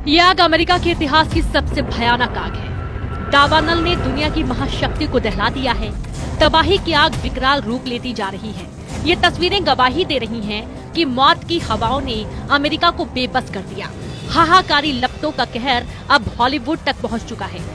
ये आग अमेरिका के इतिहास की सबसे भयानक आग है। दावानल ने दुनिया की महाशक्ति को दहला दिया है। तबाही की आग विकराल रूप लेती जा रही है। ये तस्वीरें गवाही दे रही हैं कि मौत की हवाओं ने अमेरिका को बेबस कर दिया। हाहाकारी लपटों का कहर अब हॉलीवुड तक पहुंच चुका है।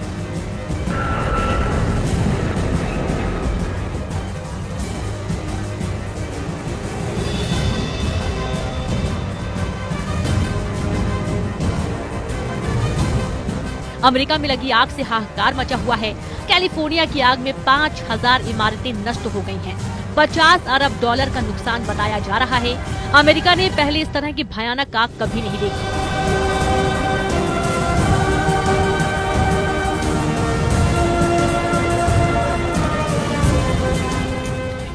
अमेरिका में लगी आग से हाहाकार मचा हुआ है। कैलिफोर्निया की आग में 5000 इमारतें नष्ट हो गई हैं। 50 अरब डॉलर का नुकसान बताया जा रहा है। अमेरिका ने पहले इस तरह की भयानक आग कभी नहीं देखी।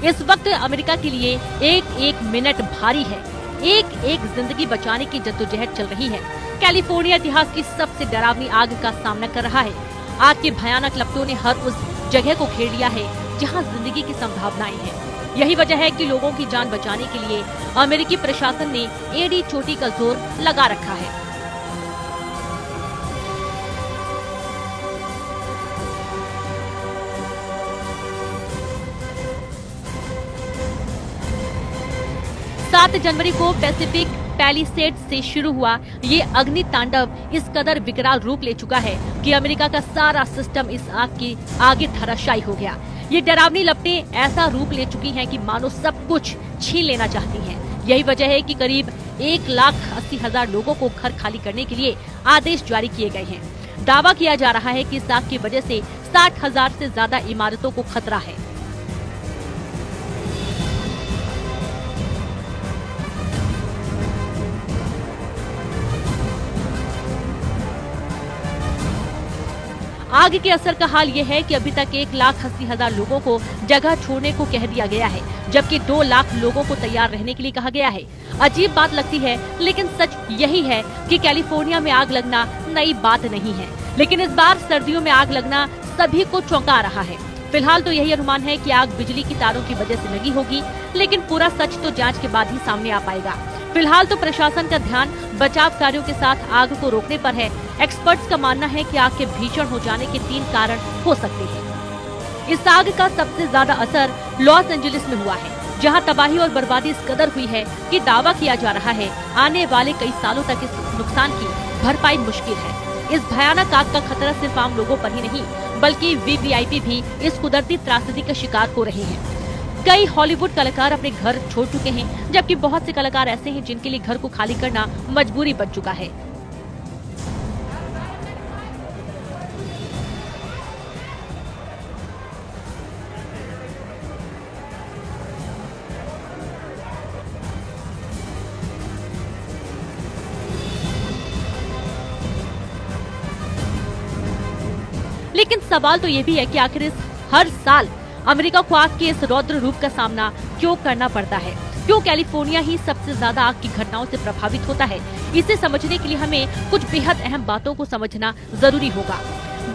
इस वक्त अमेरिका के लिए एक एक मिनट भारी है। एक एक जिंदगी बचाने की जद्दोजहद चल रही है। कैलिफोर्निया इतिहास की सबसे डरावनी आग का सामना कर रहा है। आग के भयानक लपटों ने हर उस जगह को घेर लिया है जहां जिंदगी की संभावनाएं हैं। यही वजह है कि लोगों की जान बचाने के लिए अमेरिकी प्रशासन ने एड़ी चोटी का जोर लगा रखा है। जनवरी को पैसिफिक पैलिसेड से शुरू हुआ ये अग्नि तांडव इस कदर विकराल रूप ले चुका है कि अमेरिका का सारा सिस्टम इस आग की आगे धराशायी हो गया। ये डरावनी लपटें ऐसा रूप ले चुकी हैं कि मानो सब कुछ छीन लेना चाहती हैं। यही वजह है कि करीब 1,80,000 लोगों को घर खाली करने के लिए आदेश जारी किए गए हैं। दावा किया जा रहा है कि इस आग की वजह से 60,000 से ज्यादा इमारतों को खतरा है। आग के असर का हाल ये है कि अभी तक 1,80,000 लोगों को जगह छोड़ने को कह दिया गया है, जबकि 2 लाख लोगों को तैयार रहने के लिए कहा गया है। अजीब बात लगती है, लेकिन सच यही है कि कैलिफोर्निया में आग लगना नई बात नहीं है, लेकिन इस बार सर्दियों में आग लगना सभी को चौंका रहा है। फिलहाल तो यही अनुमान है कि आग बिजली की तारों की वजह से लगी होगी, लेकिन पूरा सच तो जांच के बाद ही सामने आ पाएगा। फिलहाल तो प्रशासन का ध्यान बचाव कार्यों के साथ आग को रोकने पर है। एक्सपर्ट्स का मानना है कि आग के भीषण हो जाने के 3 कारण हो सकते हैं। इस आग का सबसे ज्यादा असर लॉस एंजलिस में हुआ है, जहां तबाही और बर्बादी इस कदर हुई है कि दावा किया जा रहा है आने वाले कई सालों तक इस नुकसान की भरपाई मुश्किल है। इस भयानक आग का खतरा सिर्फ आम लोगों पर ही नहीं, बल्कि वीवीआईपी भी इस कुदरती त्रासदी का शिकार हो रहे हैं। कई हॉलीवुड कलाकार अपने घर छोड़ चुके हैं, जबकि बहुत से कलाकार ऐसे हैं जिनके लिए घर को खाली करना मजबूरी बन चुका है। लेकिन सवाल तो ये भी है कि आखिर हर साल अमेरिका को आग के इस रौद्र रूप का सामना क्यों करना पड़ता है? क्यों कैलिफोर्निया ही सबसे ज्यादा आग की घटनाओं से प्रभावित होता है? इसे समझने के लिए हमें कुछ बेहद अहम बातों को समझना जरूरी होगा।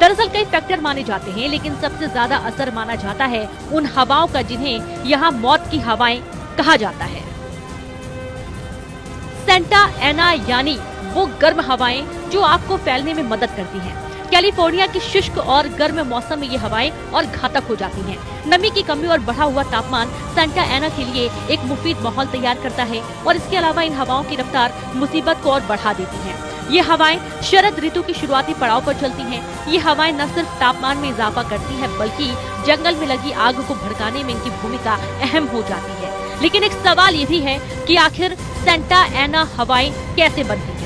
दरअसल कई फैक्टर माने जाते हैं, लेकिन सबसे ज्यादा असर माना जाता है उन हवाओं का जिन्हें यहाँ मौत की हवाएं कहा जाता है। सेंटा एना यानी वो गर्म हवाएं जो आग को फैलने में मदद करती हैं। कैलिफोर्निया की शुष्क और गर्म मौसम में ये हवाएं और घातक हो जाती हैं। नमी की कमी और बढ़ा हुआ तापमान सेंटा एना के लिए एक मुफीद माहौल तैयार करता है, और इसके अलावा इन हवाओं की रफ्तार मुसीबत को और बढ़ा देती हैं। ये हवाएं शरद ऋतु की शुरुआती पड़ाव पर चलती हैं। ये हवाएं न सिर्फ तापमान में इजाफा करती हैं, बल्कि जंगल में लगी आग को भड़काने में इनकी भूमिका अहम हो जाती है। लेकिन एक सवाल ये भी है कि आखिर सेंटा एना हवाएं कैसे बनती हैं?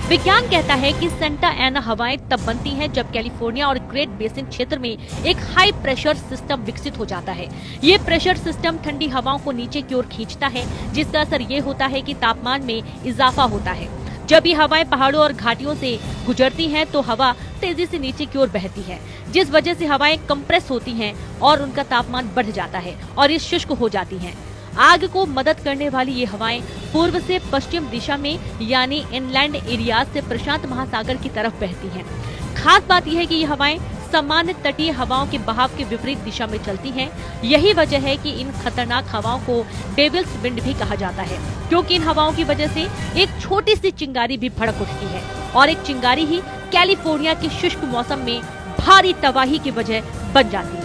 विज्ञान कहता है कि सेंटा एना हवाएं तब बनती हैं जब कैलिफोर्निया और ग्रेट बेसिन क्षेत्र में एक हाई प्रेशर सिस्टम विकसित हो जाता है। ये प्रेशर सिस्टम ठंडी हवाओं को नीचे की ओर खींचता है, जिसका असर ये होता है कि तापमान में इजाफा होता है। जब ये हवाएं पहाड़ों और घाटियों से गुजरती हैं, तो हवा तेजी से नीचे की ओर बहती है, जिस वजह से हवाएं कंप्रेस होती हैं और उनका तापमान बढ़ जाता है और ये शुष्क हो जाती हैं। आग को मदद करने वाली ये हवाएं पूर्व से पश्चिम दिशा में यानी इनलैंड एरियाज से प्रशांत महासागर की तरफ बहती हैं। खास बात यह है कि ये हवाएं सामान्य तटीय हवाओं के बहाव के विपरीत दिशा में चलती हैं। यही वजह है कि इन खतरनाक हवाओं को डेविल्स विंड भी कहा जाता है, क्योंकि इन हवाओं की वजह से एक छोटी सी चिंगारी भी भड़क उठती है और एक चिंगारी ही कैलिफोर्निया के शुष्क मौसम में भारी तबाही की वजह बन जाती है।